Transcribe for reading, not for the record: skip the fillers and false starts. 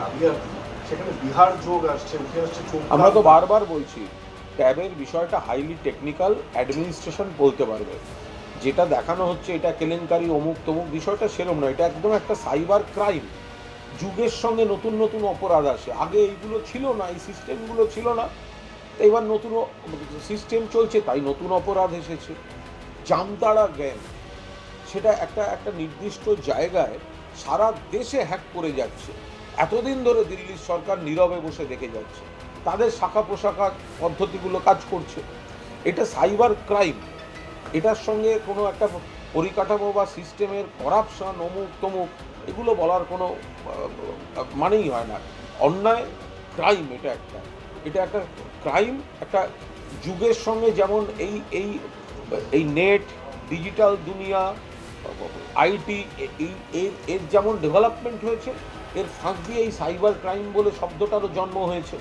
জালিয়াতি, সেখানে বিহার যোগ আসছে, উঠে আসছে চোপড়া। আমরা তো বারবার বলছি ট্যাবের বিষয়টা হাইলি টেকনিক্যাল, অ্যাডমিনিস্ট্রেশন বলতে পারবে। যেটা দেখানো হচ্ছে এটা কেলেঙ্কারি অমুক তমুক, বিষয়টা সেরম নয়, এটা একদম একটা সাইবার ক্রাইম। যুগের সঙ্গে নতুন নতুন অপরাধ আসে, আগে এইগুলো ছিল না, এই সিস্টেমগুলো ছিল না, তো এবার নতুন সিস্টেম চলছে তাই নতুন অপরাধ এসেছে। জামতাড়া গ্যাং, সেটা একটা একটা নির্দিষ্ট জায়গায় সারা দেশে হ্যাক করে যাচ্ছে। এতদিন ধরে দিল্লির সরকার নীরবে বসে দেখে যাচ্ছে, তাদের শাখা প্রশাখা পদ্ধতিগুলো কাজ করছে। এটা সাইবার ক্রাইম, এটার সঙ্গে কোনো একটা পরিকাঠামো বা সিস্টেমের করাপশন অমুক তমুক এগুলো বলার কোনো মানেই হয় না। অন্যায় ক্রাইম, এটা একটা ক্রাইম। একটা যুগের সঙ্গে যেমন এই এই এই নেট, ডিজিটাল দুনিয়া, আইটি, এর যেমন ডেভেলপমেন্ট হয়েছে, এর ফাঁক দিয়ে এই সাইবার ক্রাইম বলে শব্দটারও জন্ম হয়েছে।